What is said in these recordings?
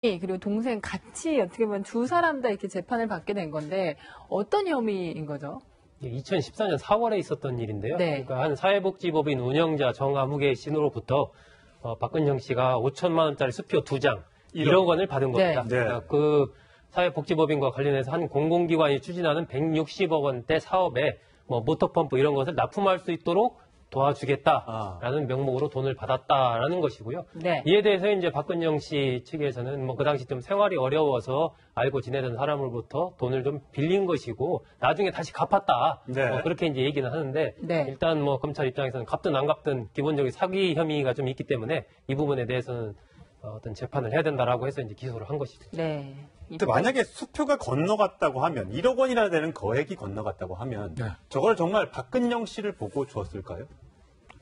그리고 동생 같이 어떻게 보면 두 사람 다 이렇게 재판을 받게 된 건데 어떤 혐의인 거죠? 2014년 4월에 있었던 일인데요. 네. 그러니까 한 사회복지법인 운영자 정아무개 씨로부터 박근영 씨가 5천만 원짜리 수표 2장, 1억 원을 받은 겁니다. 네. 그러니까 그 사회복지법인과 관련해서 한 공공기관이 추진하는 160억 원대 사업에 뭐 모터펌프 이런 것을 납품할 수 있도록 도와주겠다라는 명목으로 돈을 받았다라는 것이고요. 네. 이에 대해서 이제 박근영 씨 측에서는 뭐 그 당시 좀 생활이 어려워서 알고 지내던 사람으로부터 돈을 좀 빌린 것이고 나중에 다시 갚았다. 네. 뭐 그렇게 이제 얘기는 하는데 네. 일단 뭐 검찰 입장에서는 갚든 안 갚든 기본적인 사기 혐의가 좀 있기 때문에 이 부분에 대해서는 어떤 재판을 해야 된다라고 해서 이제 기소를 한 것이죠. 네. 근데 만약에 수표가 건너갔다고 하면 1억 원이나 되는 거액이 건너갔다고 하면 네. 저걸 정말 박근영 씨를 보고 주었을까요?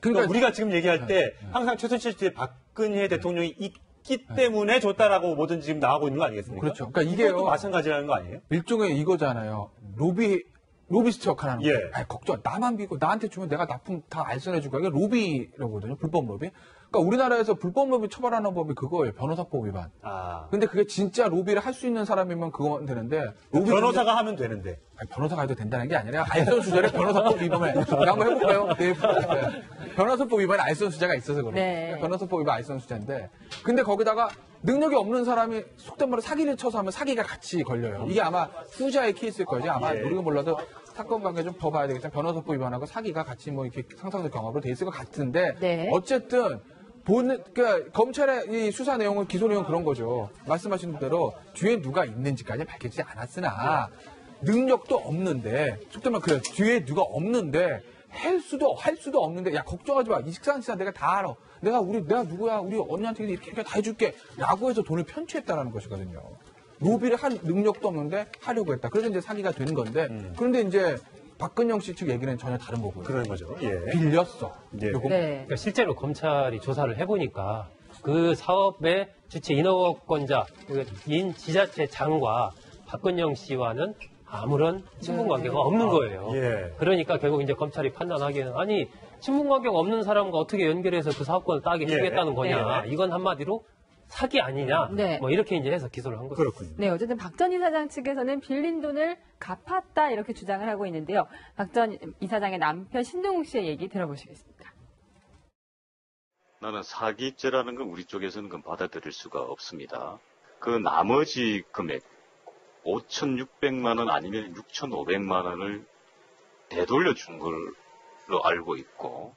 그러니까 그러니까 우리가 지금 얘기할 때 항상 최순실 씨의 박근혜 대통령이 있기 때문에 줬다라고 뭐든지 지금 나오고 있는 거 아니겠습니까? 그렇죠. 그러니까 이것도 이게요. 마찬가지라는 거 아니에요? 일종의 이거잖아요. 로비스트 역할하는 예. 거예요. 아니, 걱정, 나만 믿고 나한테 주면 내가 납품 다 알선해 줄 거야. 이게 로비라거든요. 불법 로비. 그러니까 우리나라에서 불법 로비 처벌하는 법이 그거예요. 변호사법 위반. 아. 근데 그게 진짜 로비를 할 수 있는 사람이면 그건 되는데 로비 변호사가 하면 되는데. 아니, 변호사가 해도 된다는 게 아니라 알선수재를 변호사법 위반에 제가 한번 해볼까요? 네. 변호사법 위반에 알선수재가 있어서 그래요. 네. 변호사법 위반 알선수재인데 근데 거기다가 능력이 없는 사람이 속된 말로 사기를 쳐서 하면 사기가 같이 걸려요. 이게 아마 후자의 케이스일 거지. 아마 예. 모르긴 몰라도 사건 관계 좀 더 봐야 되겠지만 변호사법 위반하고 사기가 같이 뭐 이렇게 상상적 경합으로 돼 있을 것 같은데 네. 어쨌든 그러니까 검찰의 이 수사 내용은 기소 내용은 그런 거죠. 말씀하신 대로 뒤에 누가 있는지까지 밝혀지지 않았으나 능력도 없는데 속된 말 그래 뒤에 누가 없는데 할 수도 없는데 야 걱정하지 마. 이 식사한 시간 내가 다 알아. 내가 누구야 우리 언니한테 이렇게 다 해줄게라고 해서 돈을 편취했다라는 것이거든요. 로비를 한 능력도 없는데 하려고 했다. 그래서 이제 사기가 된 건데 그런데 이제 박근영 씨 측 얘기는 전혀 다른 거고요. 그런 거죠. 예. 빌렸어. 예. 요거 네. 그러니까 실제로 검찰이 조사를 해보니까 그 사업의 주체 인허권자인 지자체 장과 박근영 씨와는 아무런 친분 관계가 없는 거예요. 예. 그러니까 결국 이제 검찰이 판단하기에는 아니 친분 관계가 없는 사람과 어떻게 연결해서 그 사업권을 따게 예. 주겠다는 거냐. 네. 이건 한마디로 사기 아니냐. 네. 뭐 이렇게 이제 해서 기소를 한 거죠. 그렇군요. 네, 어쨌든 박 전 이사장 측에서는 빌린 돈을 갚았다 이렇게 주장을 하고 있는데요. 박 전 이사장의 남편 신동욱 씨의 얘기 들어보시겠습니다. 나는 사기죄라는 건 우리 쪽에서는 그건 받아들일 수가 없습니다. 그 나머지 금액 5,600만 원 아니면 6,500만 원을 되돌려 준 걸로 알고 있고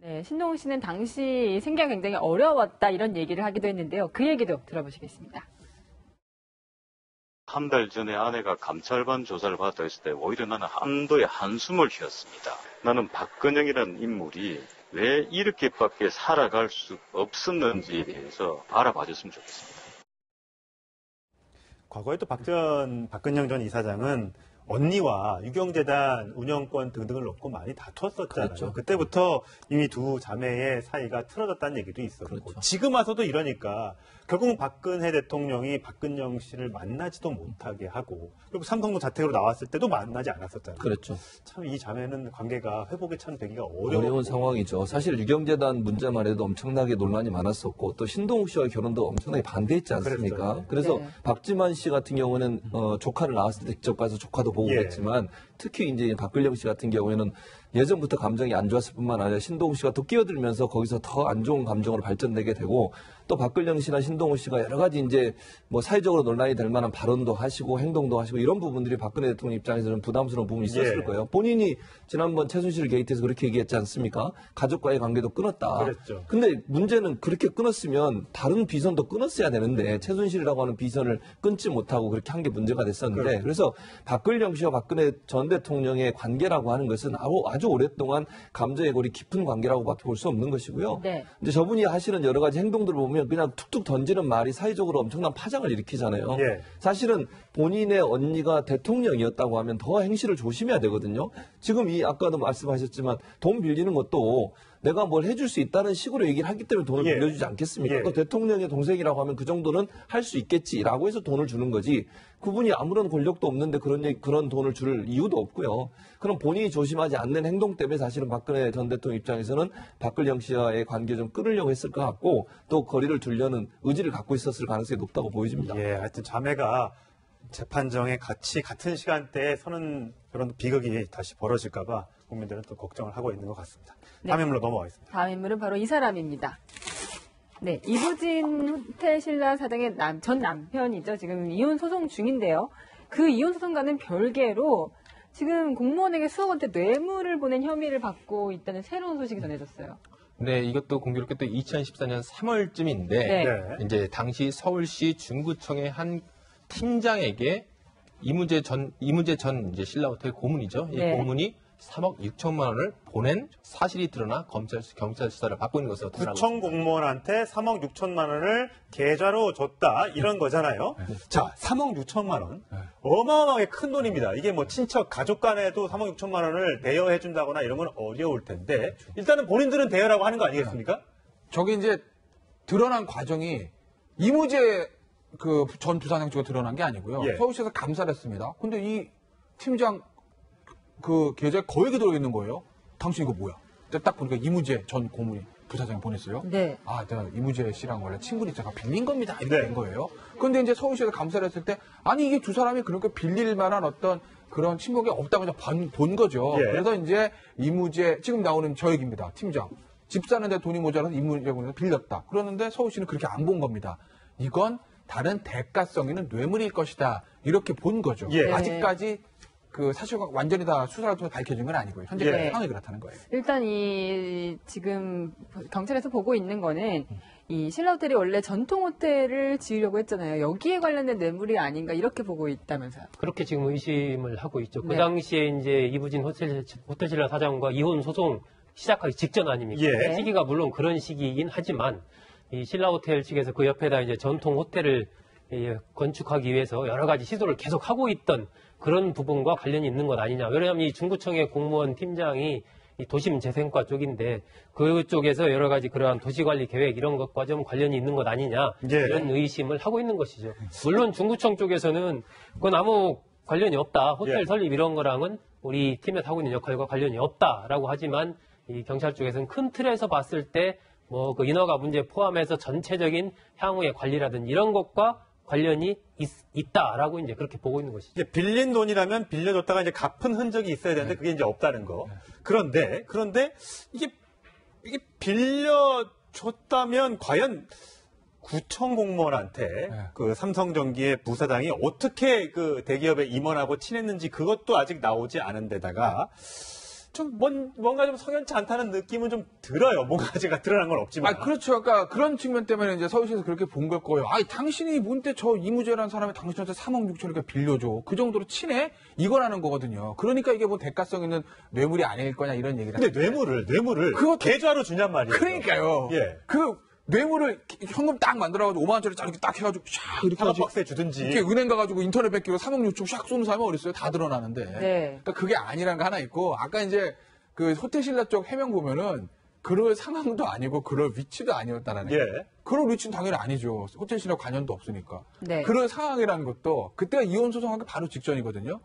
네, 신동욱 씨는 당시 생계가 굉장히 어려웠다 이런 얘기를 하기도 했는데요. 그 얘기도 들어보시겠습니다. 한 달 전에 아내가 감찰반 조사를 받았다 했을 때 오히려 나는 한도의 한숨을 쉬었습니다. 나는 박근영이라는 인물이 왜 이렇게밖에 살아갈 수 없었는지에 대해서 바라봐줬으면 좋겠습니다. 과거에 또 박근영 전 이사장은 언니와 유경재단 운영권 등등을 놓고 많이 다퉜었잖아요. 그렇죠. 그때부터 이미 두 자매의 사이가 틀어졌다는 얘기도 있었고 그렇죠. 지금 와서도 이러니까 결국은 박근혜 대통령이 박근영 씨를 만나지도 못하게 하고 그리고 삼성동 자택으로 나왔을 때도 만나지 않았었잖아요. 그렇죠. 참 이 자매는 관계가 회복이 참 되기가 어려운 상황이죠. 사실 유경재단 문제만 해도 엄청나게 논란이 많았었고 또 신동욱 씨와의 결혼도 엄청나게 반대했지 않습니까? 그랬어요. 그래서 네. 박지만 씨 같은 경우는 조카를 낳았을 때 직접 가서 조카도 보고 예. 그랬지만 특히 이제 박근영 씨 같은 경우에는 예전부터 감정이 안 좋았을 뿐만 아니라 신동욱 씨가 또 끼어들면서 거기서 더 안 좋은 감정으로 발전되게 되고 또 박근영 씨나 신동욱 씨가 여러 가지 이제 뭐 사회적으로 논란이 될 만한 발언도 하시고 행동도 하시고 이런 부분들이 박근혜 대통령 입장에서는 부담스러운 부분이 있었을 예. 거예요. 본인이 지난번 최순실 게이트에서 그렇게 얘기했지 않습니까? 가족과의 관계도 끊었다. 그랬죠. 근데 문제는 그렇게 끊었으면 다른 비선도 끊었어야 되는데 최순실이라고 하는 비선을 끊지 못하고 그렇게 한 게 문제가 됐었는데 그렇죠. 그래서 박근영 씨와 박근혜 전 대통령의 관계라고 하는 것은 아주 오랫동안 감정의 골이 깊은 관계라고밖에 볼 수 없는 것이고요. 네. 근데 저분이 하시는 여러 가지 행동들을 보면 그냥 툭툭 던지는 말이 사회적으로 엄청난 파장을 일으키잖아요. 예. 사실은 본인의 언니가 대통령이었다고 하면 더 행실을 조심해야 되거든요. 지금 이 아까도 말씀하셨지만 돈 빌리는 것도 내가 뭘 해줄 수 있다는 식으로 얘기를 하기 때문에 돈을 예. 빌려주지 않겠습니까? 예. 또 대통령의 동생이라고 하면 그 정도는 할 수 있겠지라고 해서 돈을 주는 거지. 그분이 아무런 권력도 없는데 그런 돈을 줄 이유도 없고요. 그럼 본인이 조심하지 않는 행동 때문에 사실은 박근혜 전 대통령 입장에서는 박근영 씨와의 관계 좀 끊으려고 했을 것 같고 또 거리를 두려는 의지를 갖고 있었을 가능성이 높다고 보여집니다. 예, 하여튼 자매가 재판정에 같은 시간대에 서는 그런 비극이 다시 벌어질까봐 국민들은 또 걱정을 하고 있는 것 같습니다. 네. 다음 인물로 넘어가겠습니다. 다음 인물은 바로 이 사람입니다. 네, 이부진 호텔 신라 사장의 전 남편이죠. 지금 이혼 소송 중인데요. 그 이혼 소송과는 별개로 지금 공무원에게 수억 원대 뇌물을 보낸 혐의를 받고 있다는 새로운 소식이 전해졌어요. 네, 이것도 공교롭게 또 2014년 3월쯤인데 네. 네. 이제 당시 서울시 중구청의 한 팀장에게 이무재 전 이제 신라호텔 고문이죠. 이 네. 고문이 3억 6천만 원을 보낸 사실이 드러나 경찰 수사를 받고 있는 것으로 드러나고 구청 공무원한테 3억 6천만 원을 계좌로 줬다 이런 거잖아요. 자, 3억 6천만 원. 어마어마하게 큰 돈입니다. 이게 뭐 친척, 가족 간에도 3억 6천만 원을 대여해 준다거나 이런 건 어려울 텐데 일단은 본인들은 대여라고 하는 거 아니겠습니까? 저게 이제 드러난 과정이 이무재 그 전 부사장 쪽에 드러난 게 아니고요. 예. 서울시에서 감사를 했습니다. 근데 이 팀장 그 계좌에 거액이 들어있는 거예요. 당신 이거 뭐야? 딱 보니까 이무재 전 고문이 부사장이 보냈어요. 네. 아, 내가 이무재 씨랑 원래 친분이 제가 빌린 겁니다. 이렇게 네. 된 거예요. 그런데 이제 서울시에서 감사를 했을 때 아니 이게 두 사람이 그렇게 빌릴 만한 어떤 그런 친목이 없다고 그냥 본 거죠. 예. 그래서 이제 이무재 지금 나오는 저 얘기입니다. 팀장. 집 사는데 돈이 모자라서 이무재 군에서 빌렸다. 그러는데 서울시는 그렇게 안 본 겁니다. 이건 다른 대가성 있는 뇌물일 것이다. 이렇게 본 거죠. 예. 아직까지 그 사실과 완전히 다 수사를 통해 밝혀진 건 아니고요. 현재까지 예. 상황이 그렇다는 거예요. 일단 지금 경찰에서 보고 있는 거는 이 신라 호텔이 원래 전통 호텔을 지으려고 했잖아요. 여기에 관련된 뇌물이 아닌가 이렇게 보고 있다면서요. 그렇게 지금 의심을 하고 있죠. 그 네. 당시에 이제 이부진 호텔 신라 사장과 이혼 소송 시작하기 직전 아닙니까? 예. 그 시기가 물론 그런 시기이긴 하지만 이 신라 호텔 측에서 그 옆에다 이제 전통 호텔을 건축하기 위해서 여러 가지 시도를 계속 하고 있던 그런 부분과 관련이 있는 것 아니냐. 왜냐하면 이 중구청의 공무원 팀장이 이 도심재생과 쪽인데 그쪽에서 여러 가지 그러한 도시관리 계획 이런 것과 좀 관련이 있는 것 아니냐. 예. 이런 의심을 하고 있는 것이죠. 물론 중구청 쪽에서는 그건 아무 관련이 없다. 호텔 예. 설립 이런 거랑은 우리 팀에서 하고 있는 역할과 관련이 없다라고 하지만 이 경찰 쪽에서는 큰 틀에서 봤을 때 뭐 그 인허가 문제 포함해서 전체적인 향후의 관리라든지 이런 것과 관련이 있다라고 이제 그렇게 보고 있는 것이죠. 이제 빌린 돈이라면 빌려줬다가 이제 갚은 흔적이 있어야 되는데 그게 이제 없다는 거. 그런데 이게 빌려줬다면 과연 구청 공무원한테 그 삼성전기의 부사장이 어떻게 그 대기업에 임원하고 친했는지 그것도 아직 나오지 않은 데다가 좀 뭔가 좀 석연치 않다는 느낌은 좀 들어요. 뭔가 제가 드러난 건 없지만. 아, 그렇죠. 그러니까 그런 측면 때문에 이제 서울시에서 그렇게 본 걸 거예요. 아니, 당신이 뭔데 저 이무재라는 사람이 당신한테 3억 6천 이렇게 빌려줘. 그 정도로 친해? 이거라는 거거든요. 그러니까 이게 뭐 대가성 있는 뇌물이 아닐 거냐 이런 얘기를. 근데 뇌물을 그것도- 계좌로 주냔 말이에요. 그러니까요. 예. 그 뇌물을 현금 딱 만들어가지고 5만 원짜리 이렇게 딱 해가지고 샥 이렇게 하나 해가지고 박스에 주든지. 이렇게 은행 가가지고 인터넷 뺏기고 3억 6천 샥 쏘는 사람이 어딨어요? 다 드러나는데. 네. 그러니까 그게 아니라는 거 하나 있고 아까 이제 그 호텔 신라 쪽 해명 보면은 그럴 상황도 아니고 그럴 위치도 아니었다라는 예. 거예요. 그럴 위치는 당연히 아니죠. 호텔 신라 관여도 없으니까. 네. 그런 상황이라는 것도 그때가 이혼 소송하기 바로 직전이거든요.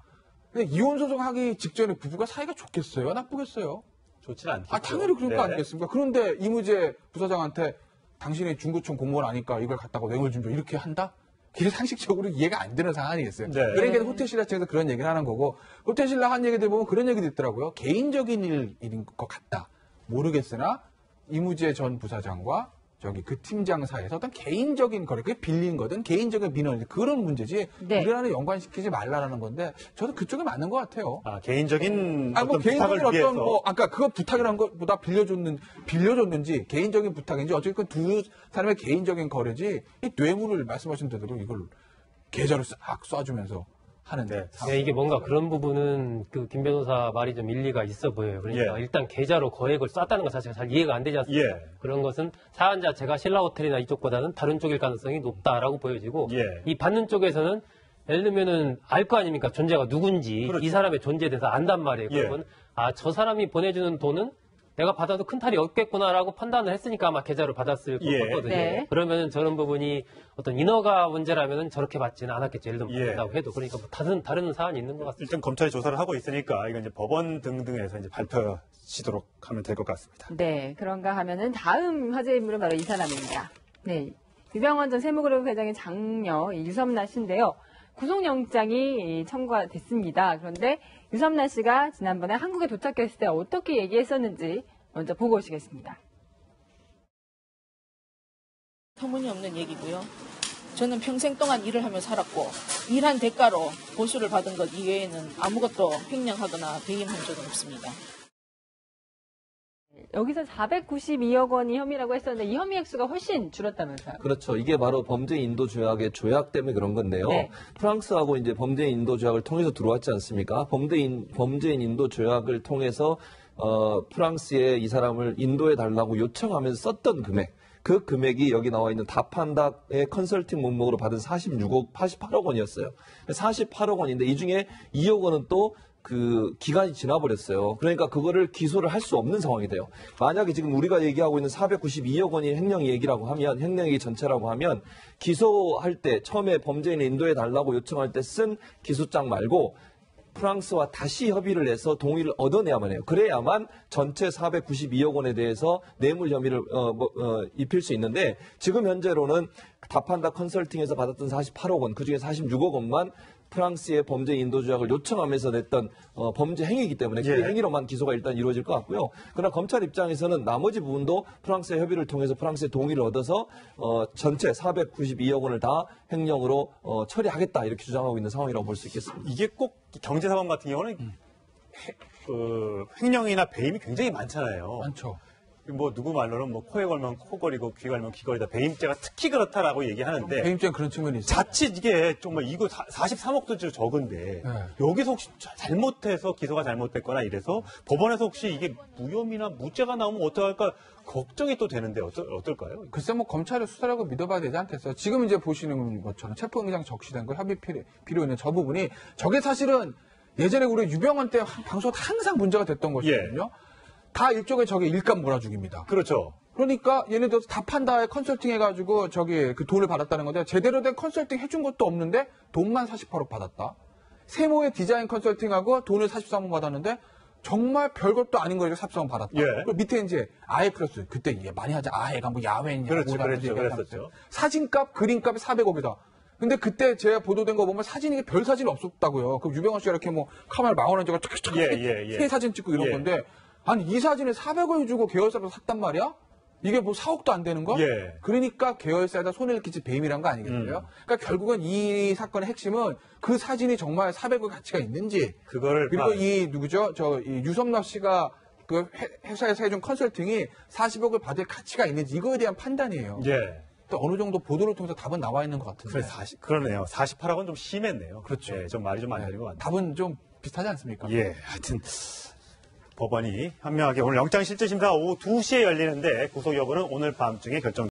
근데 이혼 소송하기 직전에 부부가 사이가 좋겠어요? 나쁘겠어요? 좋지는 않겠죠. 아, 당연히 그런 거 네. 아니겠습니까? 그런데 이무재 부사장한테 당신이 중구청 공무원 아니까 이걸 갖다가 뇌물 좀 줘. 이렇게 한다? 그게 상식적으로 이해가 안 되는 상황 아니겠어요? 네. 그러니까 호텔 신라 측에서 그런 얘기를 하는 거고, 호텔 신라 한 얘기들 보면 그런 얘기도 있더라고요. 개인적인 일인 것 같다. 모르겠으나, 이무재 전 부사장과 그 팀장 사이에서 어떤 개인적인 거래, 그게 빌린 거든 개인적인 민원이든 그런 문제지, 네. 우리나라는 연관시키지 말라는 건데, 저도 그쪽이 맞는 것 같아요. 아, 개인적인 아, 뭐 어떤 개인적인 부탁을 위해서. 어떤 아까 그거 부탁이라는 것보다 빌려줬는지 개인적인 부탁인지 어쨌든 두 사람의 개인적인 거래지 이 뇌물을 말씀하신 대로 이걸 계좌로 싹 쏴주면서 하는데 네. 네, 이게 뭔가 그런 부분은 그 김 변호사 말이 좀 일리가 있어 보여요. 그러니까 예. 일단 계좌로 거액을 쐈다는 것 자체가 잘 이해가 안 되지 않습니까? 예. 그런 것은 사안 자체가 신라 호텔이나 이쪽보다는 다른 쪽일 가능성이 높다라고 보여지고 예. 이 받는 쪽에서는 예를 들면은 알 거 아닙니까? 존재가 누군지 그렇죠. 이 사람의 존재에 대해서 안단 말이에요. 예. 그러면 아, 저 사람이 보내주는 돈은 내가 받아도 큰 탈이 없겠구나라고 판단을 했으니까 아마 계좌로 받았을 것 예. 같거든요. 네. 그러면은 저런 부분이 어떤 인허가 문제라면은 저렇게 받지는 않았겠죠. 예를 들면 예. 받는다고 해도. 그러니까 뭐 다른 사안이 있는 것 같습니다. 일단 검찰이 조사를 하고 있으니까 이건 이제 법원 등등에서 이제 밝혀지도록 하면 될 것 같습니다. 네, 그런가 하면은 다음 화제 인물은 바로 이 사람입니다. 네, 유병원 전 세무그룹 회장의 장녀 유섬나 씨인데요. 구속영장이 청구가 됐습니다. 그런데 유섬나 씨가 지난번에 한국에 도착했을 때 어떻게 얘기했었는지 먼저 보고 오시겠습니다. 터무니없는 얘기고요. 저는 평생 동안 일을 하며 살았고 일한 대가로 보수를 받은 것 이외에는 아무것도 횡령하거나 배임한 적은 없습니다. 여기서 492억 원이 혐의라고 했었는데 이 혐의 액수가 훨씬 줄었다면서요? 그렇죠. 이게 바로 범죄 인도 조약의 조약 때문에 그런 건데요. 네. 프랑스하고 이제 범죄 인도 조약을 통해서 들어왔지 않습니까? 범죄인 인도 조약을 통해서 프랑스에 이 사람을 인도해 달라고 요청하면서 썼던 금액. 그 금액이 여기 나와 있는 다판닥의 컨설팅 목록으로 받은 48억 원이었어요. 48억 원인데 이 중에 2억 원은 또 그 기간이 지나버렸어요. 그러니까 그거를 기소를 할 수 없는 상황이 돼요. 만약에 지금 우리가 얘기하고 있는 492억 원이 횡령 얘기라고 하면, 횡령 얘기 전체라고 하면 기소할 때 처음에 범죄인을 인도해 달라고 요청할 때 쓴 기소장 말고 프랑스와 다시 협의를 해서 동의를 얻어내야만 해요. 그래야만 전체 492억 원에 대해서 뇌물 혐의를 입힐 수 있는데 지금 현재로는 다판다 컨설팅에서 받았던 48억 원, 그중에 46억 원만 프랑스의 범죄 인도 조약을 요청하면서 냈던 범죄 행위이기 때문에 그 예. 행위로만 기소가 일단 이루어질 것 같고요. 그러나 검찰 입장에서는 나머지 부분도 프랑스의 협의를 통해서 프랑스의 동의를 얻어서 전체 492억 원을 다 횡령으로 처리하겠다 이렇게 주장하고 있는 상황이라고 볼 수 있겠습니다. 이게 꼭 경제사범 같은 경우는 횡령이나 배임이 굉장히 많잖아요. 많죠. 뭐 누구 말로는 뭐 코에 걸면 코걸이고 귀 걸면 귀걸이다. 배임죄가 특히 그렇다라고 얘기하는데 배임죄는 그런 측면이 있어요. 자칫 이게 정말 이거 43억도 적은데 네. 여기서 혹시 잘못해서 기소가 잘못됐거나 이래서 법원에서 혹시 이게 무혐의나 무죄가 나오면 어떡할까 걱정이 또 되는데 어떨까요? 글쎄 뭐 검찰의 수사라고 믿어봐야 되지 않겠어요. 지금 이제 보시는 것처럼 체포영장 적시된 거 협의 필요 있는 저 부분이 저게 사실은 예전에 우리 유병헌 때 방송에서 항상 문제가 됐던 것이거든요. 다 일종의 저게 일감 몰아주기입니다. 그렇죠. 그러니까 얘네들 다 판다에 컨설팅 해가지고 저기 그 돈을 받았다는 건데 제대로 된 컨설팅 해준 것도 없는데 돈만 48억 받았다. 세모의 디자인 컨설팅하고 돈을 43억 받았는데 정말 별것도 아닌 거니까 43억 받았다. 예. 그리고 밑에 이제 아예 플러스 그때 이게 많이 하자 아예가 뭐 야외냐 그랬었죠. 사진값 그림값이 400억이다. 근데 그때 제가 보도된 거 보면 사진이 별 사진이 없었다고요. 그럼 유병헌 씨가 이렇게 뭐 카메라 망원한 적을 쫙쫙 새 사진 찍고 이런 건데 아니 이 사진에 400원 주고 계열사로 샀단 말이야? 이게 뭐 4억도 안 되는 거? 예. 그러니까 계열사에다 손해를 끼친 배임이란 거 아니겠어요? 그러니까 결국은 이 사건의 핵심은 그 사진이 정말 400억 가치가 있는지 그거를 그리고 이 누구죠? 이 유섬나 씨가 그 회사에서 해준 컨설팅이 40억을 받을 가치가 있는지 이거에 대한 판단이에요. 예. 또 어느 정도 보도를 통해서 답은 나와 있는 것 같은데. 그러네요. 48억은 좀 심했네요. 그렇죠. 예, 좀 말이 좀 안 되는 것 같네요. 답은 좀 비슷하지 않습니까? 예, 하여튼 법원이 현명하게 오늘 영장실질심사 오후 2시에 열리는데 구속 여부는 오늘 밤중에 결정.